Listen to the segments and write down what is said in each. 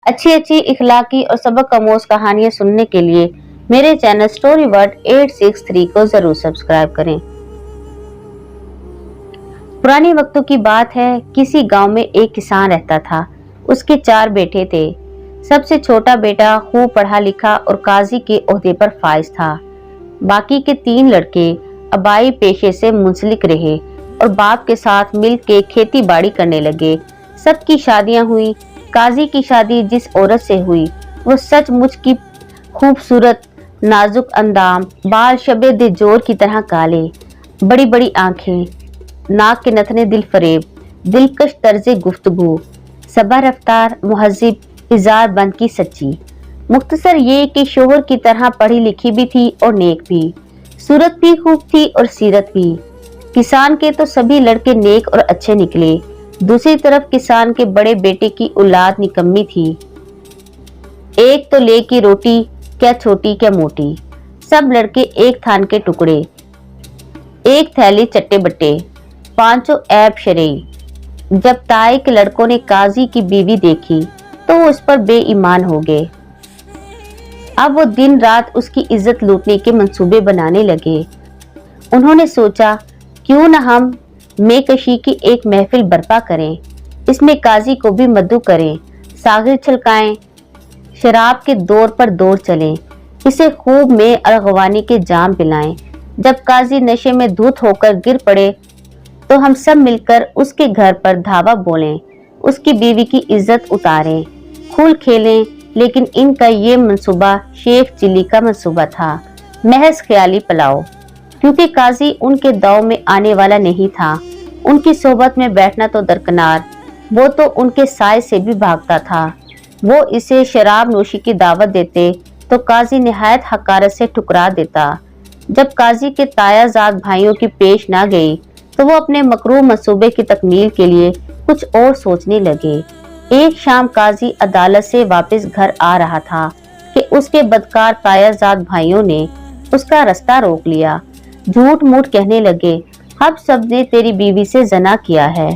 अच्छी अच्छी इखलाकी और सबक आमोज कहानियां सुनने के लिए मेरे चैनल स्टोरी वर्ड 863 को जरूर सब्सक्राइब करें। पुराने वक्तों की बात है। किसी गांव में एक किसान रहता था। उसके 4 बेटे थे। सबसे छोटा बेटा खूब पढ़ा लिखा और काजी के ओहदे पर फाइज था। बाकी के 3 लड़के आबाई पेशे से मुंसलिक रहे और बाप के साथ मिल के खेती बाड़ी करने लगे। सबकी शादियां हुई। काजी की शादी जिस औरत से हुई वो सचमुच की खूबसूरत, नाजुक अंदाम, बाल शबे दे जोर की तरह काले, बड़ी बड़ी आंखें, नाक के नथने दिल फरेब, दिलकश तर्जे गुफ्तगू, सबा रफ्तार, मुहज्जिब, इजार बंद की सच्ची। मुख्तसर ये कि शोहर की तरह पढ़ी लिखी भी थी और नेक भी। सूरत भी खूब थी और सीरत भी। किसान के तो सभी लड़के नेक और अच्छे निकले। दूसरी तरफ किसान के बड़े बेटे की औलाद निकम्मी थी। एक तो ले की रोटी, क्या छोटी क्या मोटी। सब लड़के एक थान के टुकड़े, एक थैली चट्टे बट्टे, 5 ऐब शरई। जब ताई के लड़कों ने काजी की बीवी देखी तो वो उस पर बेईमान हो गए। अब वो दिन रात उसकी इज्जत लूटने के मंसूबे बनाने लगे। उन्होंने सोचा क्यों न हम मेकशी की एक महफिल बर्पा करें, इसमें काजी को भी मद्दू करें, सागिर छलकाएं, शराब के दौर पर दौर चलें, इसे खूब में अरगवानी के जाम पिलाएं। जब काजी नशे में धुत होकर गिर पड़े तो हम सब मिलकर उसके घर पर धावा बोलें, उसकी बीवी की इज्जत उतारें, खूल खेलें। लेकिन इनका ये मंसूबा शेख चिल्ली का मंसूबा था, महज ख्याली पलाओ। क्योंकि काजी उनके दाव में आने वाला नहीं था। उनकी सोबत में बैठना तो दरकनार, वो तो उनके साय से भी भागता था। वो इसे शराब नोशी की दावत देते तो काजी निहायत हकारत से ठुकरा देता। जब काजी के तायाजाद भाइयों की पेश ना गई तो वो अपने मकरूह मंसूबे की तकमील के लिए कुछ और सोचने लगे। एक शाम काजी अदालत से वापस घर आ रहा था कि उसके बदकार तायाजाद भाइयों ने उसका रास्ता रोक लिया। झूठ मूठ कहने लगे, हम सब ने तेरी बीवी से जना किया है।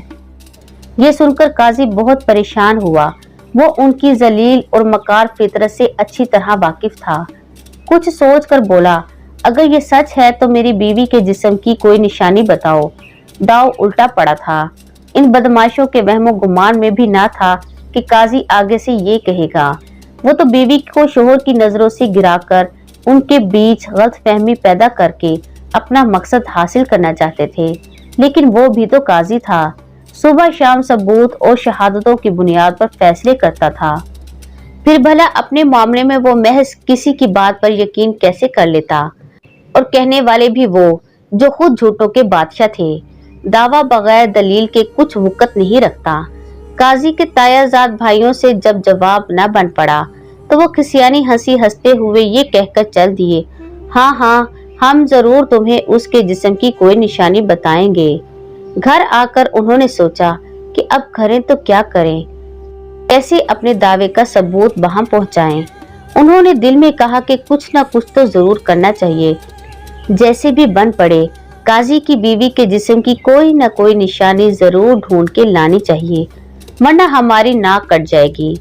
ये सुनकर काजी बहुत परेशान हुआ। वो उनकी जलील और मकार फितरत से अच्छी तरह वाकिफ था। कुछ सोच कर बोला, अगर ये सच है तो मेरी बीवी के जिस्म की कोई निशानी बताओ। दाव उल्टा पड़ा था। इन बदमाशों के वहमो गुमान में भी ना था कि काजी आगे से ये कहेगा। वो तो बीवी को शोहर की नजरों से गिराकर उनके बीच गलतफहमी पैदा करके अपना मकसद हासिल करना चाहते थे। लेकिन वो भी तो काजी था, सुबह शाम सबूत और शहादतों की बुनियाद पर फैसले करता था। फिर भला अपने मामले में वो महज किसी की बात पर यकीन कैसे कर लेता, और कहने वाले भी वो जो खुद झूठों के बादशाह थे। दावा बगैर दलील के कुछ वक़्त नहीं रखता। काजी के तायाजाद भाइयों से जब जवाब न बन पड़ा तो वो खिसियानी हंसी हंसते हुए ये कहकर चल दिए, हाँ हाँ, हम जरूर तुम्हें उसके जिस्म की कोई निशानी बताएंगे। घर आकर उन्होंने सोचा कि अब करें तो क्या करें, कैसे अपने दावे का सबूत वहां पहुंचाएं। उन्होंने दिल में कहा कि कुछ न कुछ तो जरूर करना चाहिए। जैसे भी बन पड़े, काजी की बीवी के जिस्म की कोई न कोई निशानी जरूर ढूंढ के लानी चाहिए, वरना हमारी नाक कट जाएगी।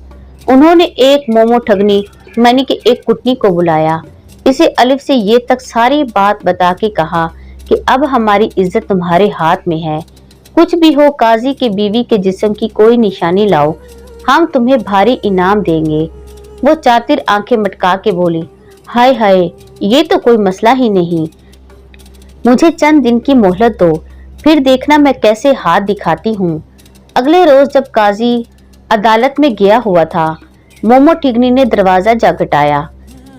उन्होंने एक मोमो ठगनी यानी कि एक कुटनी को बुलाया। इसे अलिफ से ये तक सारी बात बता के कहा कि अब हमारी इज्जत तुम्हारे हाथ में है। कुछ भी हो, काजी के बीवी के जिस्म की कोई निशानी लाओ, हम तुम्हें भारी इनाम देंगे। वो चातिर आंखें मटका के बोली, हाय हाय, ये तो कोई मसला ही नहीं। मुझे चंद दिन की मोहलत दो, फिर देखना मैं कैसे हाथ दिखाती हूँ। अगले रोज जब काजी अदालत में गया हुआ था, मोमो ठिगनी ने दरवाजा जागटाया।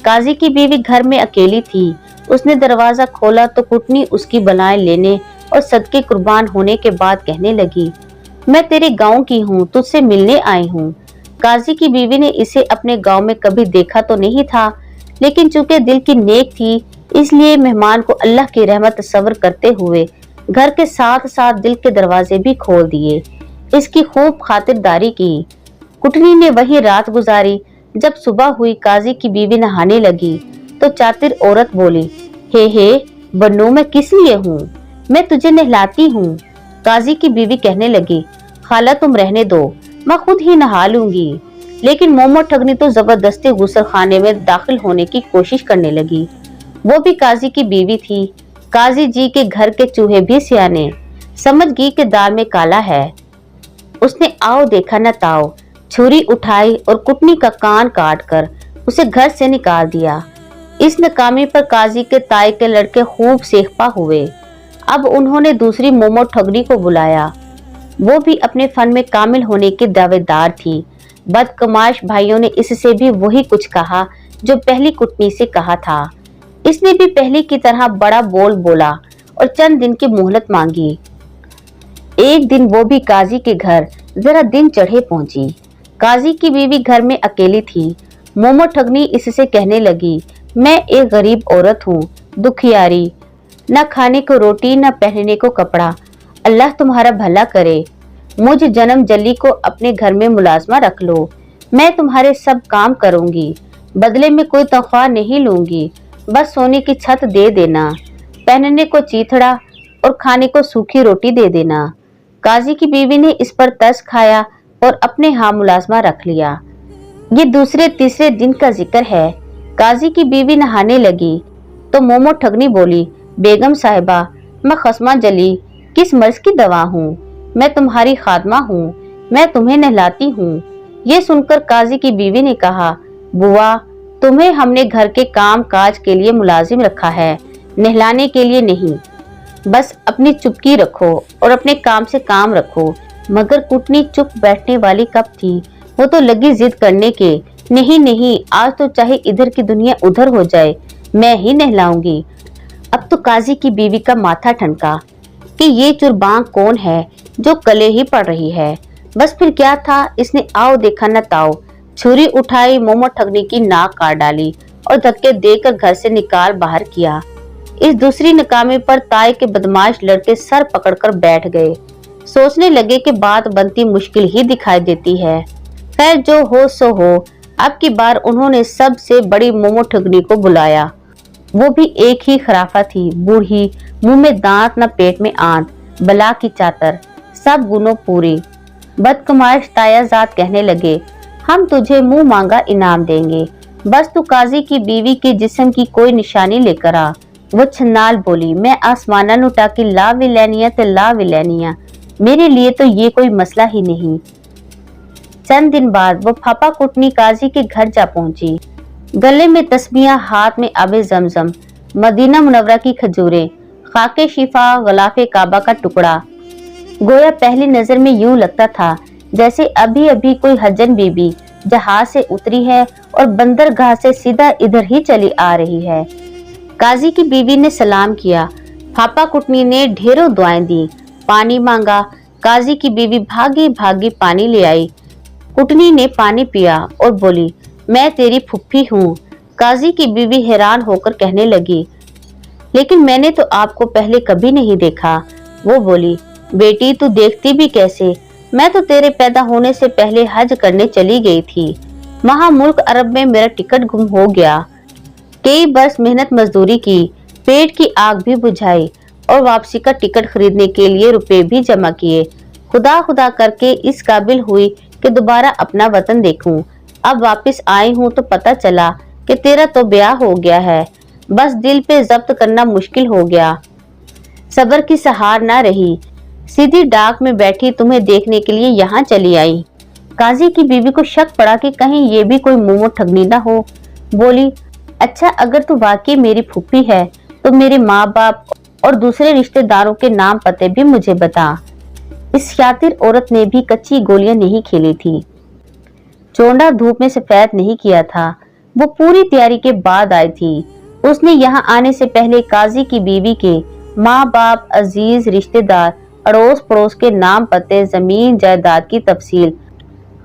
काजी की बीवी घर में अकेली थी। उसने दरवाजा खोला तो कुटनी उसकी बलाएं लेने और सदके कुर्बान होने के बाद कहने लगी, मैं तेरे गांव की हूँ, तुझसे मिलने आई हूँ। काजी की बीवी ने इसे अपने गांव में कभी देखा तो नहीं था, लेकिन चूंकि दिल की नेक थी इसलिए मेहमान को अल्लाह की रहमत तस्वर करते हुए घर के साथ साथ दिल के दरवाजे भी खोल दिए। इसकी खूब खातिरदारी की। कुटनी ने वही रात गुजारी। जब सुबह हुई, काजी की बीवी नहाने लगी तो चातिर औरत बोली, हे बन्नू, मैं किस लिए हूँ, मैं तुझे नहलाती हूँ। काजी की बीवी कहने लगी, खाला तुम रहने दो, मैं खुद ही नहा लूंगी। लेकिन मोमो ठगनी तो जबरदस्ती गुसल खाने में दाखिल होने की कोशिश करने लगी। वो भी काजी की बीवी थी। काजी जी के घर के चूहे भी सियाने, समझ गई कि दाल में काला है। उसने आओ देखा न ताओ, छुरी उठाई और कुटनी का कान काट कर उसे घर से निकाल दिया। इस नाकामी पर काजी के ताई के लड़के खूब सेखपा हुए। अब उन्होंने दूसरी मोमो ठगनी को बुलाया। वो भी अपने फन में कामिल होने की दावेदार थी। बदकमाश भाइयों ने इससे भी वही कुछ कहा जो पहली कुटनी से कहा था। इसने भी पहली की तरह बड़ा बोल बोला और चंद दिन की मोहलत मांगी। एक दिन वो भी काजी के घर जरा दिन चढ़े पहुंची। काजी की बीवी घर में अकेली थी। मोमो ठगनी इससे कहने लगी, मैं एक गरीब औरत हूँ, दुखियारी, न खाने को रोटी न पहनने को कपड़ा। अल्लाह तुम्हारा भला करे। मुझ जन्म जल्ली को अपने घर में मुलाजमा रख लो। मैं तुम्हारे सब काम करूंगी, बदले में कोई तनख्वाह नहीं लूंगी। बस सोने की छत दे देना, पहनने को चीथड़ा और खाने को सूखी रोटी दे देना। काजी की बीवी ने इस पर तरस खाया और अपने यहाँ मुलाजमा रख लिया। ये दूसरे तीसरे दिन का जिक्र है। काजी की बीवी नहाने लगी तो मोमो ठगनी बोली, बेगम साहिबा, मैं खस्मा जली किस मर्ज की दवा हूँ, मैं तुम्हारी खादमा हूँ, मैं तुम्हें नहलाती हूँ। ये सुनकर काजी की बीवी ने कहा, बुआ, तुम्हें हमने घर के काम काज के लिए मुलाजिम रखा है, नहलाने के लिए नहीं। बस अपनी चुपकी रखो और अपने काम से काम रखो। मगर कुटनी चुप बैठने वाली कब थी, वो तो लगी जिद करने के, नहीं नहीं, आज तो चाहे इधर की दुनिया उधर हो जाए, मैं ही नहलाऊंगी। अब तो काजी की बीवी का माथा ठनका कि ये चुरबांग कौन है जो कले ही पड़ रही है। बस फिर क्या था, इसने आओ देखा न ताओ, छुरी उठाई, मोमो ठगनी की नाक काट डाली और धक्के देकर घर से निकाल बाहर किया। इस दूसरी नाकामी पर ताई के बदमाश लड़के सर पकड़कर बैठ गए। सोचने लगे कि बात बनती मुश्किल ही दिखाई देती है। खैर जो हो सो हो। अब की बार उन्होंने सबसे बड़ी मोमो ठगनी को बुलाया। वो भी एक ही खराफा थी, बूढ़ी, मुंह में दांत न पेट में आंत, बला की चातर, सब गुनों पूरी। बदकमाश तायाजात कहने लगे, हम तुझे मुंह मांगा इनाम देंगे, बस तू काजी की बीवी के जिस्म की कोई निशानी लेकर आ। वो छन्नाल बोली, मैं आसमाना लुटा की ला विलैनिया ते ला विलैनिया, मेरे लिए तो ये कोई मसला ही नहीं। चंद दिन बाद वो फापा कुटनी काजी के घर जा पहुंची। गले में तस्बियां, हाथ में आबे जमजम, मदीना मुनव्वरा की खजूरें, खाके शिफा, गलाफे काबा का टुकड़ा। गोया पहली नजर में यूं लगता था जैसे अभी अभी कोई हजन बीबी जहाज से उतरी है और बंदरगाह से सीधा इधर ही चली आ रही है। काजी की बीवी ने सलाम किया। फापा कुटनी ने ढेरों दुआएं दी, पानी मांगा। काजी की बीवी भागी भागी पानी ले आई। कुटनी ने पानी पिया और बोली, मैं तेरी फुफ्फी हूँ। काजी की बीवी हैरान होकर कहने लगी, लेकिन मैंने तो आपको पहले कभी नहीं देखा। वो बोली, बेटी तू देखती भी कैसे, मैं तो तेरे पैदा होने से पहले हज करने चली गई थी। वहाँ मुल्क अरब में मेरा टिकट गुम हो गया। कई बरस मेहनत मजदूरी की, पेट की आग भी बुझाई और वापसी का टिकट खरीदने के लिए रुपए भी जमा किए। खुदा खुदा करके इस काबिल हुई कि दोबारा अपना वतन देखूं। अब वापस आई हूँ तो पता चला कि तेरा तो ब्याह हो गया है। बस दिल पे जब्त करना मुश्किल हो गया। सब्र की सहार ना रही, सीधी डाक में बैठी तुम्हें देखने के लिए यहाँ चली आई। काजी की बीवी को शक पड़ा कि कहीं ये भी कोई मोमो ठगनी ना हो। बोली, अच्छा अगर तू वाकई मेरी फूफी है तो मेरे माँ बाप और दूसरे रिश्तेदारों के नाम पते भी मुझे बता। इस शातिर औरत ने भी कच्ची गोलियां नहीं खेली थी, चोंडा धूप में सफेद नहीं किया था। वो पूरी तैयारी के बाद आई थी। उसने यहाँ आने से पहले काजी की बीवी के माँ बाप, अजीज रिश्तेदार, अड़ोस पड़ोस के नाम पते, जमीन जायदाद की तफसील,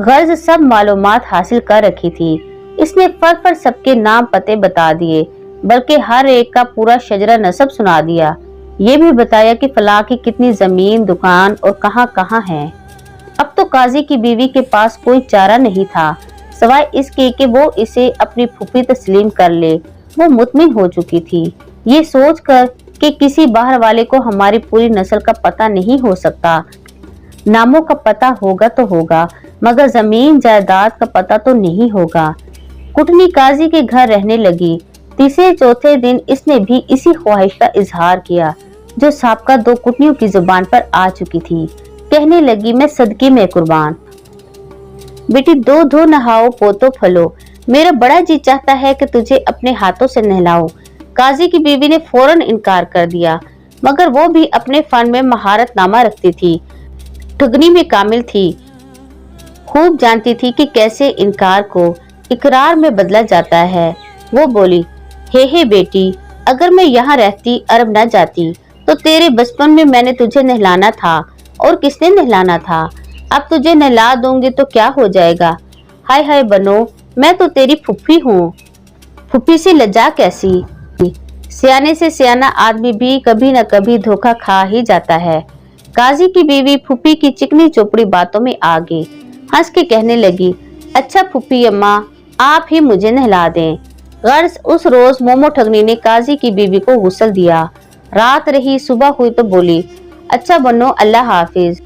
गर्ज सब मालूमात हासिल कर रखी थी। इसने फर सबके नाम पते बता दिए, बल्कि हर एक का पूरा शजरा नसब सुना दिया। ये भी बताया कि फलां की कितनी जमीन, दुकान और कहाँ कहाँ है। अब तो काजी की बीवी के पास कोई चारा नहीं था सवाए इसके कि वो इसे अपनी फूफी तस्लीम कर ले। वो मुतमिन हो चुकी थी, ये सोचकर कि किसी बाहर वाले को हमारी पूरी नस्ल का पता नहीं हो सकता, नामों का पता होगा तो होगा, मगर जमीन जायदाद का पता तो नहीं होगा। कुटनी काजी के घर रहने लगी। तीसरे चौथे दिन इसने भी इसी ख्वाहिश का इजहार किया जो साबका दो कुटनियों की जुबान पर आ चुकी थी। कहने लगी, मैं सदके में कुर्बान। बेटी दो धो नहाओ पोतो फलो, मेरा बड़ा जी चाहता है कि तुझे अपने हाथों से नहलाऊं। काजी की बीवी ने फौरन इनकार कर दिया, मगर वो भी अपने फन में महारत नामा रखती थी, ठगनी में कामिल थी, खूब जानती थी कि कैसे इनकार को इकरार में बदला जाता है। वो बोली, हे बेटी, अगर मैं यहाँ रहती अरब न जाती तो तेरे बचपन में मैंने तुझे नहलाना था। और किसने नहलाना था? अब तुझे नहला दूंगी तो क्या हो जाएगा? हाय हाय बनो, मैं तो तेरी फुफ्फी हूँ। फुफ्फी से लज्जा कैसी? सियाने से सियाना आदमी भी कभी न कभी धोखा खा ही जाता है। काजी की बीवी फुफ्फी की चिकनी चोपड़ी बातों में आ गई। हंस के कहने लगी, अच्छा फुफ्फी अम्मा, आप ही मुझे नहला दें। गर्ज उस रोज मोमो ठगनी ने काजी की बीवी को गुस्ल दिया। रात रही, सुबह हुई तो बोली, अच्छा बनो, अल्लाह हाफिज,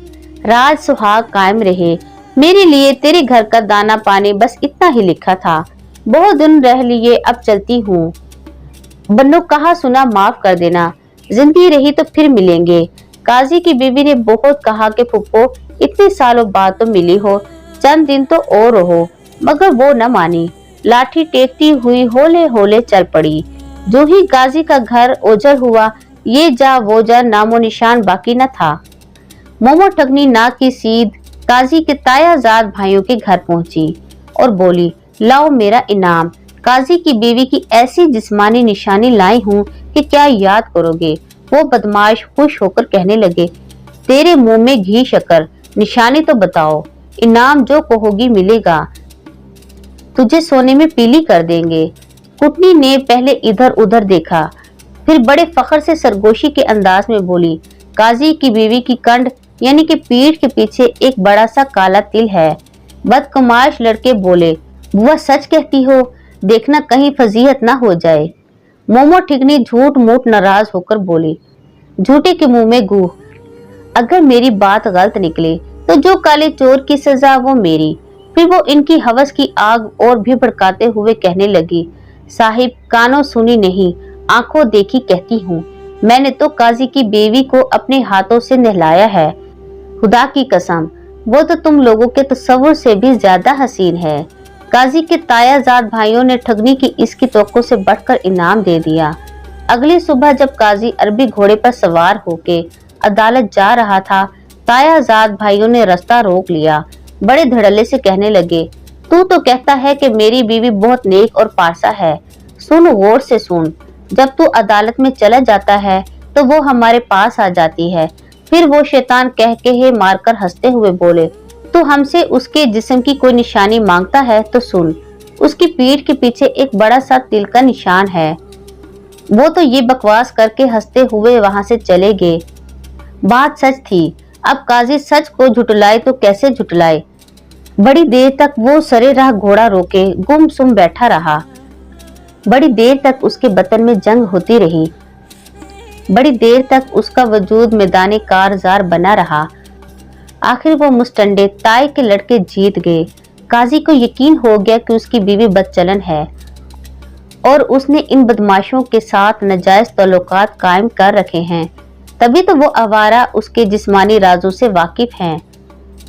राज सुहाग कायम रहे। मेरे लिए तेरे घर का दाना पानी बस इतना ही लिखा था। बहुत दिन रह लिए, अब चलती हूँ। बन्नो कहा सुना माफ कर देना, जिंदगी रही तो फिर मिलेंगे। काजी की बीवी ने बहुत कहा कि फुप्पो इतने सालों बाद तो मिली हो, चंद दिन तो और रहो, मगर वो न मानी। लाठी टेकती हुई होले होले चल पड़ी। जो ही काजी का घर ओझल हुआ, ये जा वो जा नामो निशान बाकी न था। मोमो ठगनी ना की सीध काजी के तायाजाद भाइयों के घर पहुंची और बोली, लाओ मेरा इनाम। काजी की बीवी की ऐसी जिस्मानी निशानी लाई हूँ कि क्या याद करोगे। वो बदमाश खुश होकर कहने लगे, तेरे मुंह में घी शक्कर, निशानी तो बताओ, इनाम जो कहोगी मिलेगा, तुझे सोने में पीली कर देंगे। कुटनी ने पहले इधर उधर देखा, फिर बड़े फख्र से सरगोशी के अंदाज में बोली, काजी की बीवी की कंठ यानी कि पीठ के पीछे एक बड़ा सा काला तिल है। बदकमाश लड़के बोले, बुआ सच कहती हो, देखना कहीं फजीहत ना हो जाए। मोमो ठिगनी झूठ मूठ नाराज होकर बोली, झूठे के मुंह में गू, अगर मेरी बात गलत निकले तो जो काले चोर की सजा वो मेरी। फिर वो इनकी हवस की आग और भी भड़काते हुए कहने लगी, साहिब कानों सुनी नहीं, आंखों देखी कहती हूँ, मैंने तो काजी की बीवी को अपने हाथों से नहलाया है। खुदा की कसम, वो तो तुम लोगों के तस्वुर से भी ज्यादा हसीन है। काजी के तायाजाद भाइयों ने ठगनी की इसकी तवक्को से बढ़कर इनाम दे दिया। अगली सुबह जब काजी अरबी घोड़े पर सवार होके अदालत जा रहा था, तायाजाद भाइयों ने रास्ता रोक लिया। बड़े धड़ल्ले से कहने लगे, तू तो कहता है कि मेरी बीवी बहुत नेक और पारसा है। सुन, गौर से सुन, जब तू अदालत में चला जाता है तो वो हमारे पास आ जाती है। फिर वो शैतान कह के ही मारकर हंसते हुए बोले, तू हमसे उसके जिस्म की कोई निशानी मांगता है तो सुन, उसकी पीठ के पीछे एक बड़ा सा तिल का निशान है। वो तो ये बकवास करके हंसते हुए वहां से चले गए। बात सच थी। अब काजी सच को झुटलाए तो कैसे झुटलाए। बड़ी देर तक वो सरे राह घोड़ा रोके गुमसुम बैठा रहा। बड़ी देर तक उसके बदन में जंग होती रही। बड़ी देर तक उसका वजूद मैदाने कारजार बना रहा। आखिर वो मुस्टंडे ताई के लड़के जीत गए। काजी को यकीन हो गया कि उसकी बीवी बदचलन है और उसने इन बदमाशों के साथ नाजायज ताल्लुकात कायम कर रखे हैं। तभी तो वो आवारा उसके जिस्मानी राजों से वाकिफ हैं।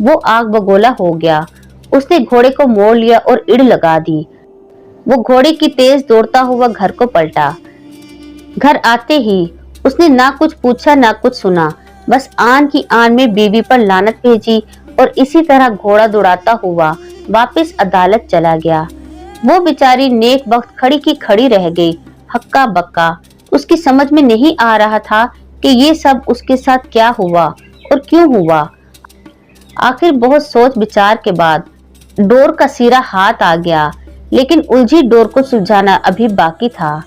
वो आग बगोला हो गया। उसने घोड़े को मोड़ लिया और इड़ लगा दी। वो घोड़े की तेज दौड़ता हुआ घर को पलटा। घर आते ही उसने ना कुछ पूछा ना कुछ सुना, बस आन की आन में बीवी पर लानत भेजी और इसी तरह घोड़ा दौड़ाता हुआ वापस अदालत चला गया। वो बेचारी नेक वक्त खड़ी की खड़ी रह गई, हक्का बक्का। उसकी समझ में नहीं आ रहा था कि ये सब उसके साथ क्या हुआ और क्यों हुआ। आखिर बहुत सोच विचार के बाद डोर का सिरा हाथ आ गया, लेकिन उलझी डोर को सुलझाना अभी बाकी था।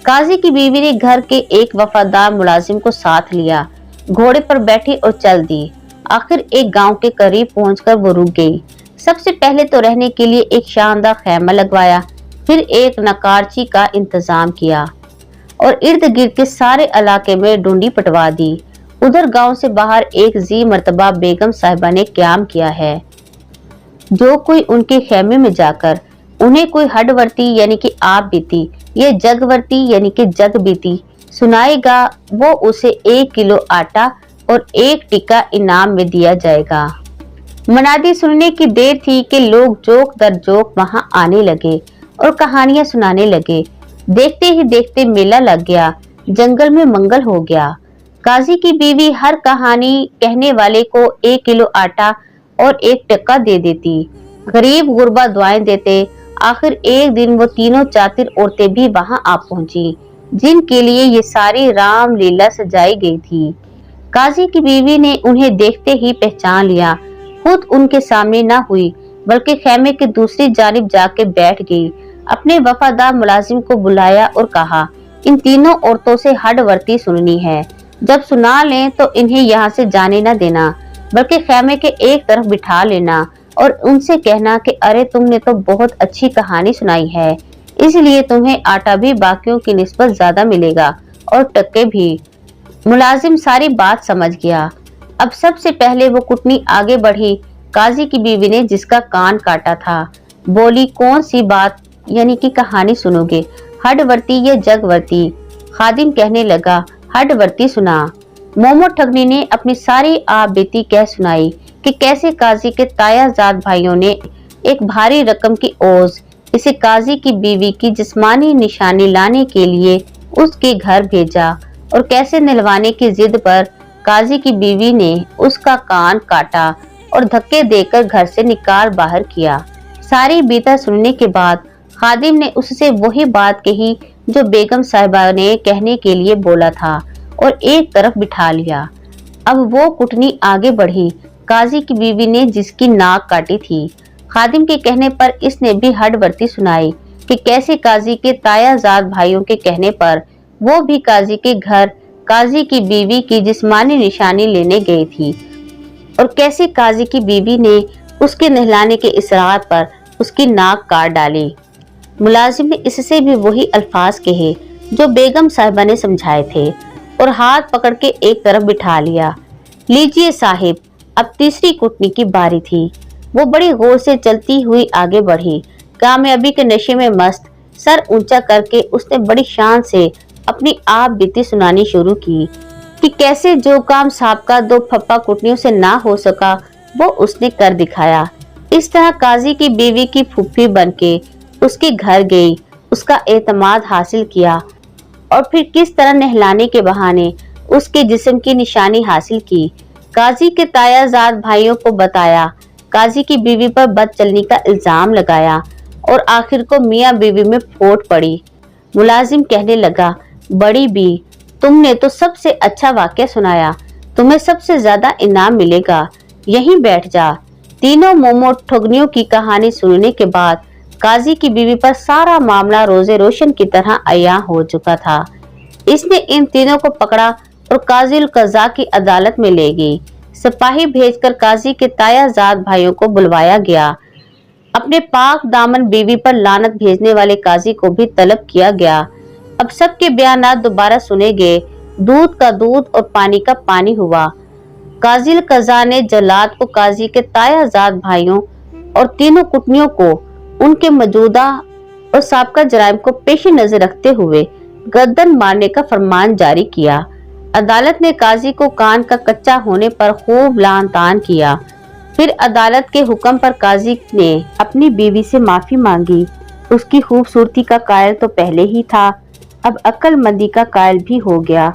काजी की बीवी ने घर के एक वफादार मुलाजिम को साथ लिया, घोड़े पर बैठी और चल दी। आखिर एक गांव के करीब पहुंचकर वो रुक गई। सबसे पहले तो रहने के लिए एक शानदार खैमा लगवाया, फिर एक नकारची का इंतजाम किया और इर्द गिर्द के सारे इलाके में ढूंढी पटवा दी। उधर गांव से बाहर एक जी मर्तबा बेगम साहिबा ने क्याम किया है। जो कोई उनके खेमे में जाकर उन्हें कोई हडवर्ती यानी कि आप बीती या जगवर्ती यानी कि जग बीती सुनाएगा, वो उसे 1 किलो आटा और 1 टिक्का इनाम में दिया जाएगा। मनादी सुनने की देर थी कि लोग जोक दर जोक वहां आने लगे और कहानियां सुनाने लगे। देखते ही देखते मेला लग गया, जंगल में मंगल हो गया। काजी की बीवी हर कहानी कहने वाले को 1 किलो आटा और 1 टिक्का दे देती। गरीब गुरबा दुआएं देते। आखिर एक दिन वो तीनों चातिर औरतें भी वहां आ पहुंची, जिनके लिए ये सारी राम लीला सजाई गई थी। काजी की बीवी ने उन्हें देखते ही पहचान लिया। खुद उनके सामने न हुई, बल्कि खेमे के दूसरी जानिब जाके बैठ गई। अपने वफादार मुलाजिम को बुलाया और कहा, इन तीनों औरतों से हडवर्ती सुननी है। जब सुना लें तो इन्हें यहाँ से जाने न देना, बल्कि खेमे के एक तरफ बिठा लेना और उनसे कहना कि अरे तुमने तो बहुत अच्छी कहानी सुनाई है, इसलिए तुम्हें आटा भी बाकियों की निस्बत ज्यादा मिलेगा और टक्के भी। मुलाजिम सारी बात समझ गया। अब सबसे पहले वो कुटनी आगे बढ़ी। काजी की बीवी ने जिसका कान काटा था बोली, कौन सी बात यानी कि कहानी सुनोगे, हडवर्ती या जगवर्ती? खादिम कहने लगा, हडवर्ती सुना। मोमो ठगनी ने अपनी सारी आप बीती कह सुनाई कि कैसे काजी के तायाजाद भाइयों ने एक भारी रकम की ओज इसे काजी की बीवी की जिस्मानी निशानी लाने के लिए उसके घर भेजा और कैसे निलवाने की जिद पर काजी की बीवी ने उसका कान काटा और धक्के देकर घर से निकाल बाहर किया। सारी बीता सुनने के बाद खादिम ने उससे वही बात कही जो बेगम साहिबा ने कहने के लिए बोला था और एक तरफ बिठा लिया। अब वो कुटनी आगे बढ़ी। काजी की बीवी ने जिसकी नाक काटी थी, खादिम के कहने पर इसने भी हडवर्ती सुनाई कि कैसे काजी के तायाजाद भाइयों के कहने पर वो भी काजी के घर काजी की बीवी की जिस्मानी निशानी लेने गई थी और कैसे काजी की बीवी ने उसके नहलाने के इसरार पर उसकी नाक काट डाली। मुलाजिम ने इससे भी वही अल्फाज कहे जो बेगम साहिबा ने समझाए थे और हाथ पकड़ के एक तरफ बिठा लिया। लीजिए साहिब, अब तीसरी कुटनी की बारी थी। वो बड़ी गौर से चलती हुई आगे बढ़ी। कामयाबी के नशे में मस्त सर ऊंचा करके उसने बड़ी शान से अपनी आप बीती सुनानी शुरू की कि कैसे जो काम साबका 2 फप्पा कुटनियों से ना हो सका वो उसने कर दिखाया। इस तरह काजी की बीवी की फूफी बनके उसके घर गई, उसका एतमाद हासिल किया और फिर किस तरह नहलाने के बहाने उसके जिस्म की निशानी हासिल की। काजी के तायाजाद भाइयों को बताया, काजी की बीवी पर बदचलनी का इल्जाम लगाया और आखिर को मियाँ बीवी में फोट पड़ी। मुलाजिम कहने लगा, बड़ी बी, तुमने तो सबसे अच्छा वाक़या सुनाया, तुम्हें सबसे ज्यादा इनाम मिलेगा, यहीं बैठ जा। तीनों मोमो ठगनियों की कहानी सुनने के बाद काजी की बीवी पर सारा मामला रोजे रोशन की तरह अया हो चुका था। इसने इन तीनों को पकड़ा और काजी कज़ा की अदालत में ले गई। सिपाही भेजकर काजी के तायाजाद भाइयों को बुलवाया गया। अपने पाक दामन बीवी पर लानत भेजने वाले काजी को भी तलब किया गया। अब सबके बयानात दोबारा सुने गए। दूध का दूध और पानी का पानी हुआ। काजी कज़ा ने जल्लाद को काजी के तायाजाद भाइयों और तीनों कुटनियों को उनके मौजूदा और साबका जराइम को पेश नजर रखते हुए गर्दन मारने का फरमान जारी किया। अदालत ने काजी को कान का कच्चा होने पर खूब लान तान किया। फिर अदालत के हुक्म पर काजी ने अपनी बीवी से माफी मांगी। उसकी खूबसूरती का कायल तो पहले ही था, अब अक्लमंदी का कायल भी हो गया।